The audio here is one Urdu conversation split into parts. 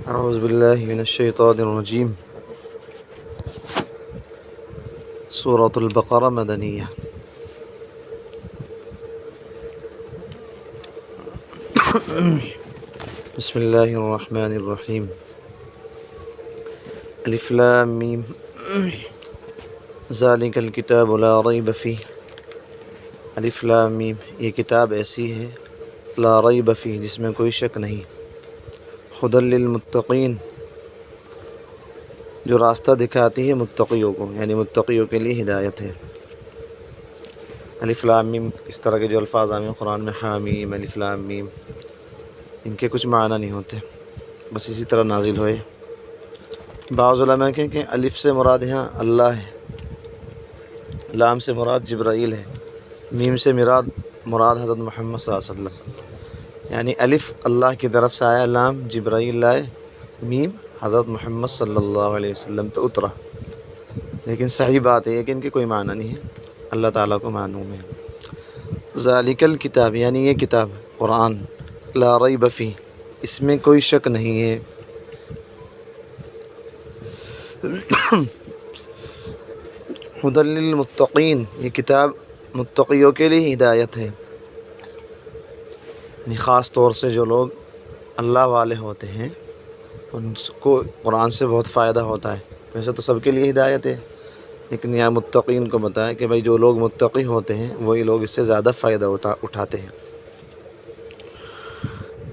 اعوذ باللہ من الشیطان الرجیم۔ سورۃ البقرہ مدنیہ۔ بسم اللہ الرحمن الرحیم۔ الف لام میم ذالک الکتاب لا ریب فیہ۔ الف لام میم، یہ کتاب ایسی ہے لا ریب فیہ، جس میں کوئی شک نہیں۔ ہدی للمتقین، جو راستہ دکھاتی ہے متقیوں کو، یعنی متقیوں کے لیے ہدایت ہے۔ الف لام میم، اس طرح کے جو الفاظ آئے ہیں قرآن میں، حامیم، الف لام میم، ان کے کچھ معنی نہیں ہوتے، بس اسی طرح نازل ہوئے۔ بعض علماء کہیں کہ الف سے مراد یہاں اللہ ہے، لام سے مراد جبرائیل ہے، میم سے مراد حضرت محمد صلی اللہ علیہ وسلم، یعنی الف اللہ کی طرف سے آیا، لام جبرائیل لائے، میم حضرت محمد صلی اللہ علیہ وسلم پہ اترا۔ لیکن صحیح بات ہے کہ ان کے کوئی معنی نہیں ہے، اللہ تعالیٰ کو معلوم ہے۔ ذالک الکتاب، یعنی یہ کتاب قرآن، لا ریب فیہ، اس میں کوئی شک نہیں ہے۔ ہدی للمتقین، یہ کتاب متقیوں کے لیے ہدایت ہے، خاص طور سے جو لوگ اللہ والے ہوتے ہیں ان کو قرآن سے بہت فائدہ ہوتا ہے۔ ویسے تو سب کے لیے ہدایت ہے، لیکن یہاں متقین کو بتایا کہ بھائی جو لوگ متقی ہوتے ہیں وہی لوگ اس سے زیادہ فائدہ اٹھاتے ہیں۔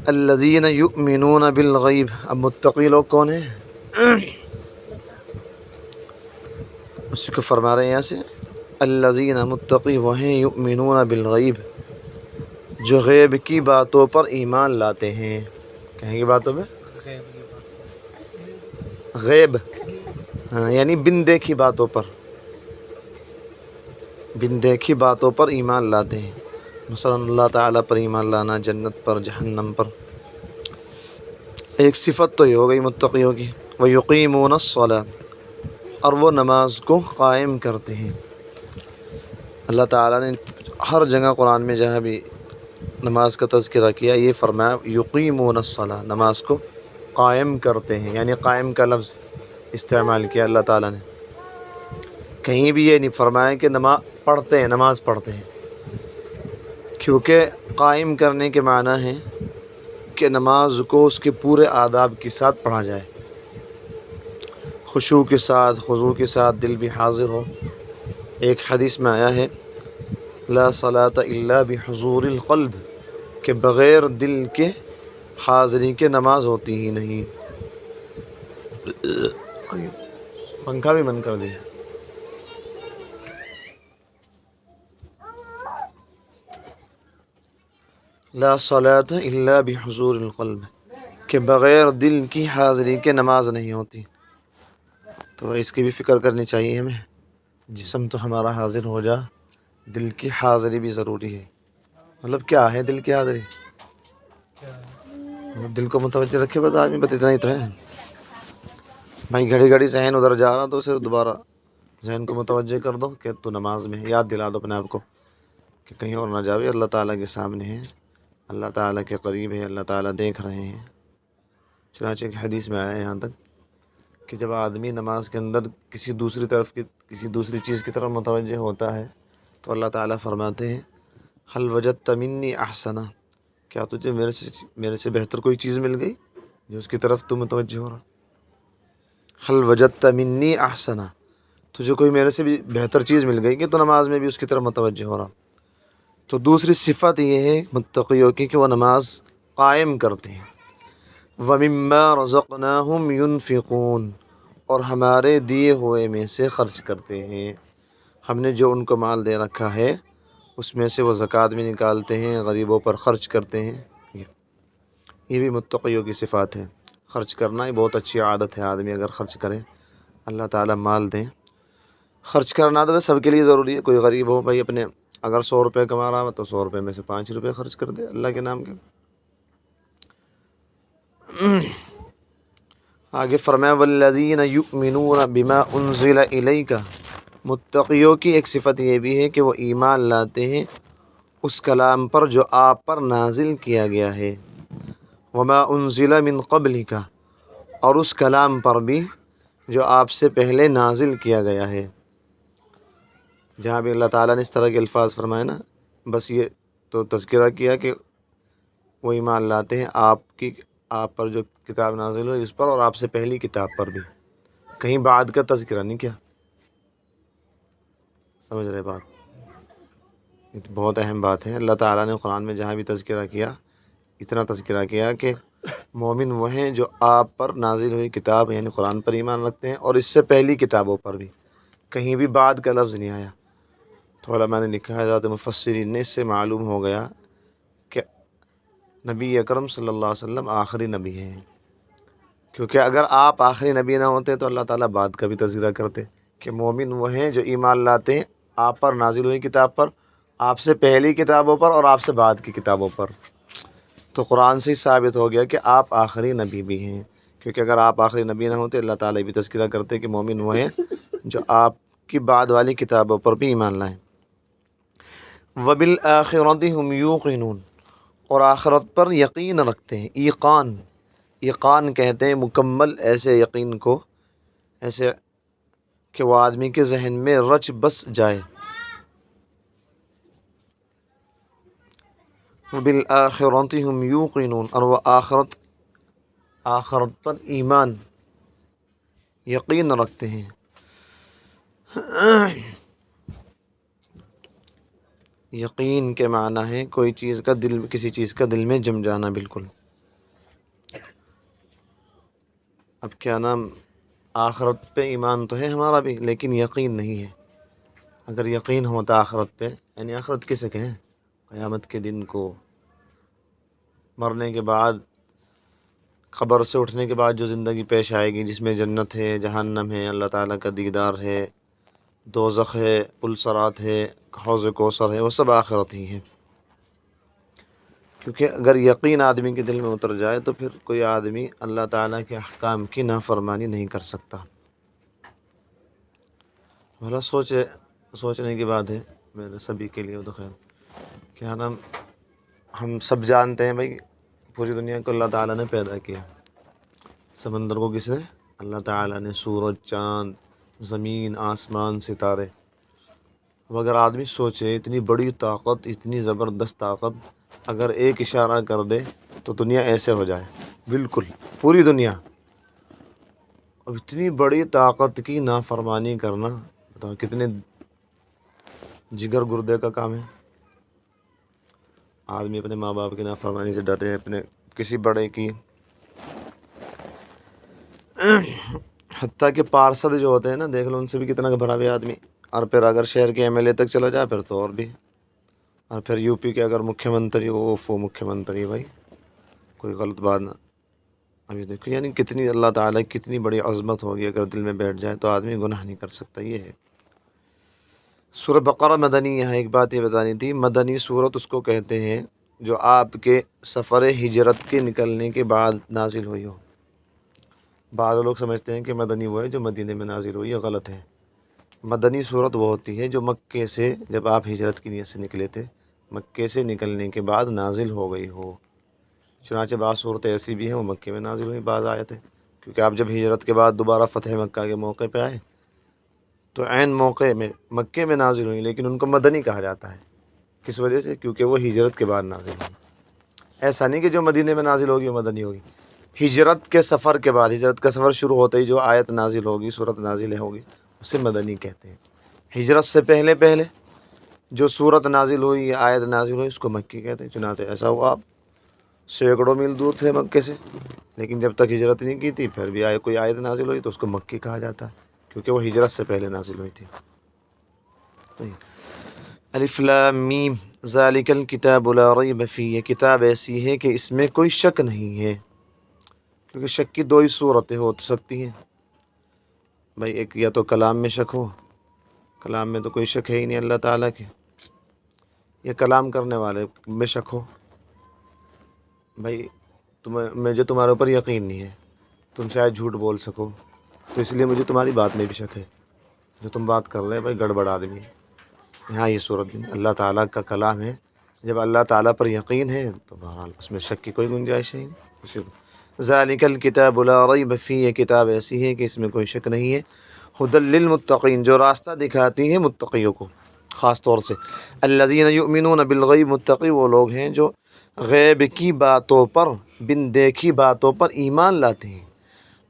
الذین یؤمنون بالغیب، اب متقی لوگ کون ہیں؟ اسی کو فرما رہے ہیں یہاں سے، الذین، متقی وہ ہیں، یؤمنون بالغیب، جو غیب کی باتوں پر ایمان لاتے ہیں۔ کہیں کی باتوں پہ؟ غیب، ہاں، یعنی بن دیکھی باتوں پر، بن دیکھی باتوں پر ایمان لاتے ہیں، مثلا اللہ تعالیٰ پر ایمان لانا، جنت پر، جہنم پر۔ ایک صفت تو یہ ہو گئی متقیوں کی۔ وَيُقِيمُونَ الصَّلَاةَ، اور وہ نماز کو قائم کرتے ہیں۔ اللہ تعالیٰ نے ہر جگہ قرآن میں جہاں بھی نماز کا تذکرہ کیا، یہ فرمایا یقیمون الصلاۃ، نماز کو قائم کرتے ہیں، یعنی قائم کا لفظ استعمال کیا اللہ تعالیٰ نے۔ کہیں بھی یہ نہیں فرمایا کہ نماز پڑھتے ہیں، کیونکہ قائم کرنے کے معنی ہے کہ نماز کو اس کے پورے آداب کے ساتھ پڑھا جائے، خشوع کے ساتھ، خضوع کے ساتھ، دل بھی حاضر ہو۔ ایک حدیث میں آیا ہے لا صلاۃ الا بحضور القلب، کہ بغیر دل کے حاضری کے نماز ہوتی ہی نہیں۔ پنکھا بھی بند کر دیا۔ لا صلاۃ الا بحضور القلب، کہ بغیر دل کی حاضری کے نماز نہیں ہوتی۔ تو اس کی بھی فکر کرنی چاہیے ہمیں، جسم تو ہمارا حاضر ہو جا، دل کی حاضری بھی ضروری ہے۔ مطلب کیا ہے دل کی حاضری؟ مطلب دل کو متوجہ رکھے بس آدمی، بس اتنا ہی تو ہے۔ بھائی گھڑی گھڑی ذہن ادھر جا رہا تو اسے دوبارہ ذہن کو متوجہ کر دو کہ تو نماز میں ہے، یاد دلا دو اپنے آپ کو کہ کہیں اور نہ جاوے، اللہ تعالیٰ کے سامنے ہے، اللہ تعالیٰ کے قریب ہے، اللہ تعالیٰ دیکھ رہے ہیں۔ چنانچہ ایک حدیث میں آیا ہے یہاں تک کہ جب آدمی نماز کے اندر کسی دوسری چیز کی طرف متوجہ ہوتا ہے تو اللہ تعالیٰ فرماتے ہیں هل وجدت منی احسنا، کیا تجھے میرے سے بہتر کوئی چیز مل گئی جو اس کی طرف تو متوجہ ہو رہا؟ هل وجدت منی احسنا، تجھے کوئی میرے سے بھی بہتر چیز مل گئی کہ تو نماز میں بھی اس کی طرف متوجہ ہو رہا۔ تو دوسری صفت یہ ہے متقیوں کی کہ وہ نماز قائم کرتے ہیں۔ وَمِمَّا رَزَقْنَاهُمْ يُنْفِقُونَ، اور ہمارے دیے ہوئے میں سے خرچ کرتے ہیں۔ ہم نے جو ان کو مال دے رکھا ہے اس میں سے وہ زکوٰۃ بھی نکالتے ہیں، غریبوں پر خرچ کرتے ہیں۔ یہ بھی متقیوں کی صفات ہے۔ خرچ کرنا یہ بہت اچھی عادت ہے، آدمی اگر خرچ کرے، اللہ تعالیٰ مال دیں۔ خرچ کرنا تو سب کے لیے ضروری ہے، کوئی غریب ہو بھائی، اپنے اگر 100 روپے کما رہا ہو تو 100 روپے میں سے 5 روپے خرچ کر دے اللہ کے نام کے۔ آگے فرمایا والذین یؤمنون بما انزل الیک، متقیوں کی ایک صفت یہ بھی ہے کہ وہ ایمان لاتے ہیں اس کلام پر جو آپ پر نازل کیا گیا ہے۔ وما انزل من قبلک، اور اس کلام پر بھی جو آپ سے پہلے نازل کیا گیا ہے۔ جہاں بھی اللہ تعالیٰ نے اس طرح کے الفاظ فرمائے نا، بس یہ تو تذکرہ کیا کہ وہ ایمان لاتے ہیں آپ پر جو کتاب نازل ہوئی اس پر، اور آپ سے پہلی کتاب پر بھی، کہیں بعد کا تذکرہ نہیں کیا۔ سمجھ رہے بات؟ یہ تو بہت اہم بات ہے۔ اللہ تعالیٰ نے قرآن میں جہاں بھی تذکرہ کیا، اتنا تذکرہ کیا کہ مومن وہ ہیں جو آپ پر نازل ہوئی کتاب یعنی قرآن پر ایمان رکھتے ہیں، اور اس سے پہلی کتابوں پر بھی، کہیں بھی بعد کا لفظ نہیں آیا۔ تو علماء نے لکھا ہے، ذات مفسرین نے، اس سے معلوم ہو گیا کہ نبی اکرم صلی اللہ علیہ وسلم آخری نبی ہیں، کیونکہ اگر آپ آخری نبی نہ ہوتے تو اللہ تعالیٰ بعد کا بھی تذکرہ کرتے کہ مومن وہ ہیں جو ایمان لاتے ہیں آپ پر نازل ہوئی کتاب پر، آپ سے پہلی کتابوں پر اور آپ سے بعد کی کتابوں پر۔ تو قرآن سے ہی ثابت ہو گیا کہ آپ آخری نبی بھی ہیں، کیونکہ اگر آپ آخری نبی نہ ہوتے اللہ تعالیٰ بھی تذکرہ کرتے کہ مومن وہ ہیں جو آپ کی بعد والی کتابوں پر بھی ایمان لائیں۔ وَبِالْآخِرَةِ هُمْ يُوقِنُونَ، اور آخرت پر یقین رکھتے ہیں۔ ایقان کہتے ہیں مکمل ایسے یقین کو، ایسے کہ وہ آدمی کے ذہن میں رچ بس جائے۔ وَبِالْآخِرَةِ هُمْ يُوقِنُونَ، اور وہ آخرت پر ایمان یقین رکھتے ہیں۔ یقین کے معنی ہے کسی چیز کا دل میں جم جانا بالکل۔ اب کیا نام، آخرت پہ ایمان تو ہے ہمارا بھی، لیکن یقین نہیں ہے۔ اگر یقین ہوتا آخرت پہ، یعنی آخرت کسے کہیں؟ قیامت کے دن کو، مرنے کے بعد، قبر سے اٹھنے کے بعد جو زندگی پیش آئے گی، جس میں جنت ہے، جہنم ہے، اللہ تعالیٰ کا دیدار ہے، دوزخ ہے، پل صراط ہے، حوض کوثر ہے، وہ سب آخرت ہی ہے۔ کیونکہ اگر یقین آدمی کے دل میں اتر جائے تو پھر کوئی آدمی اللہ تعالیٰ کے احکام کی نافرمانی نہیں کر سکتا۔ بھلا سوچنے کی بات ہے میرے سبھی کے لیے، تو خیر کیا نام، ہم سب جانتے ہیں بھائی پوری دنیا کو اللہ تعالیٰ نے پیدا کیا۔ سمندر کو کس نے؟ اللہ تعالیٰ نے، سورج، چاند، زمین، آسمان، ستارے۔ اب اگر آدمی سوچے اتنی بڑی طاقت، اتنی زبردست طاقت اگر ایک اشارہ کر دے تو دنیا ایسے ہو جائے، بالکل پوری دنیا۔ اب اتنی بڑی طاقت کی نافرمانی کرنا، بتاؤ کتنے جگر گردے کا کام ہے۔ آدمی اپنے ماں باپ کی نافرمانی سے ڈرے، اپنے کسی بڑے کی، حتیٰ کہ پارشد جو ہوتے ہیں نا، دیکھ لو ان سے بھی کتنا گھبراوے آدمی۔ اور پھر اگر شہر کے ایم ایل اے تک چلا جائے پھر تو اور بھی، اور پھر یو پی کے اگر مکھیہ منتری ہو، وہ مکھیہ منتری بھائی کوئی غلط بات نہ۔ ابھی دیکھو یعنی کتنی اللہ تعالیٰ کی کتنی بڑی عظمت ہوگی، اگر دل میں بیٹھ جائے تو آدمی گناہ نہیں کر سکتا۔ یہ ہے سورہ بقرہ مدنی۔ یہاں ایک بات یہ بتانی تھی، مدنی سورت اس کو کہتے ہیں جو آپ کے سفر ہجرت کے نکلنے کے بعد نازل ہوئی ہو۔ بعض لوگ سمجھتے ہیں کہ مدنی وہ ہے جو مدینے میں نازل ہوئی، یہ غلط ہے۔ مدنی صورت وہ ہوتی ہے جو مکے سے، جب آپ ہجرت کی نیت سے نکلے تھے، مکے سے نکلنے کے بعد نازل ہو گئی ہو۔ چنانچہ بعض صورتیں ایسی بھی ہیں وہ مکے میں نازل ہوئی، بعض آیتیں، کیونکہ آپ جب ہجرت کے بعد دوبارہ فتح مکہ کے موقع پہ آئے تو عین موقع میں مکے میں نازل ہوئی، لیکن ان کو مدنی کہا جاتا ہے۔ کس وجہ سے؟ کیونکہ وہ ہجرت کے بعد نازل ہوئی۔ ایسا نہیں کہ جو مدینے میں نازل ہوگی وہ مدنی ہوگی، ہجرت کے سفر کے بعد، ہجرت کا سفر شروع ہوتے ہی جو آیت نازل ہوگی، صورت نازل ہوگی، اسے مدنی کہتے ہیں۔ ہجرت سے پہلے جو صورت نازل ہوئی یا آیت نازل ہوئی اس کو مکی کہتے ہیں۔ چنانچہ ایسا ہوا آپ سینکڑوں میل دور تھے مکے سے، لیکن جب تک ہجرت نہیں کی تھی پھر بھی کوئی آیت نازل ہوئی تو اس کو مکی کہا جاتا ہے، کیونکہ وہ ہجرت سے پہلے نازل ہوئی تھی۔ الف لام میم ذالک الکتاب لا ریب فیہ، یہ کتاب ایسی ہے کہ اس میں کوئی شک نہیں ہے، کیونکہ شک کی دو ہی صورتیں ہو سکتی ہیں بھائی، ایک یا تو کلام میں شک ہو، کلام میں تو کوئی شک ہے ہی نہیں اللہ تعالیٰ کے، یا کلام کرنے والے میں شک ہو۔ بھائی مجھے تمہارے اوپر یقین نہیں ہے، تم شاید جھوٹ بول سکو، تو اس لیے مجھے تمہاری بات میں بھی شک ہے، جو تم بات کر رہے ہیں بھائی گڑبڑ آدمی ہے۔ یہاں یہ صورت بھی اللہ تعالیٰ کا کلام ہے، جب اللہ تعالیٰ پر یقین ہے تو بہرحال اس میں شک کی کوئی گنجائش ہے ہی نہیں۔ ذالک الکتاب لا ریب فیہ، یہ کتاب ایسی ہے کہ اس میں کوئی شک نہیں ہے، ھدی للمتقین، جو راستہ دکھاتی ہے متقیوں کو خاص طور سے، الذین یؤمنون بالغیب، متقی وہ لوگ ہیں جو غیب کی باتوں پر، بن دیکھی باتوں پر ایمان لاتے ہیں،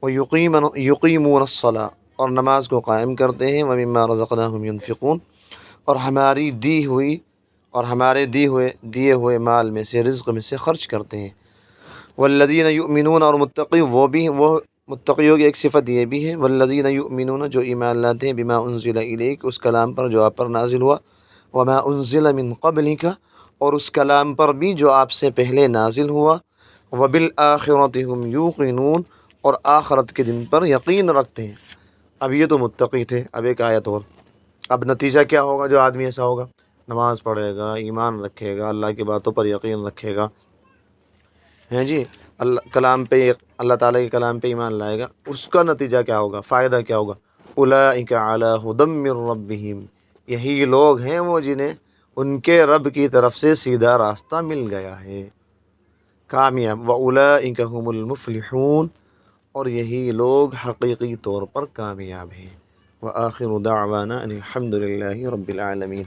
یقیمون الصلاۃ، اور نماز کو قائم کرتے ہیں، ومما رزقناہم ینفقون، اور ہمارے دیے ہوئے مال میں سے، رزق میں سے خرچ کرتے ہیں، والذین یؤمنون، اور متقی وہ متقیوں کی ایک صفت یہ بھی ہے، والذین یؤمنون، جو ایمان لاتے ہیں، بما انزل الیک، اس کلام پر جو آپ پر نازل ہوا، وما انزل من قبلک، اور اس کلام پر بھی جو آپ سے پہلے نازل ہوا، وبالآخرۃ هم یوقنون، اور آخرت کے دن پر یقین رکھتے ہیں۔ اب یہ تو متقی تھے، اب ایک آیت اور، اب نتیجہ کیا ہوگا جو آدمی ایسا ہوگا، نماز پڑھے گا، ایمان رکھے گا، اللہ کی باتوں پر یقین رکھے گا، ہیں جی، اللہ تعالیٰ کے کلام پہ ایمان لائے گا، اس کا نتیجہ کیا ہوگا، فائدہ کیا ہوگا، اولئک علی ھدی من ربہم، یہی لوگ ہیں وہ جنہیں ان کے رب کی طرف سے سیدھا راستہ مل گیا ہے، کامیاب، واولئک ھم المفلحون، اور یہی لوگ حقیقی طور پر کامیاب ہیں۔ وآخر دعوانا ان الحمد للہ رب العالمین۔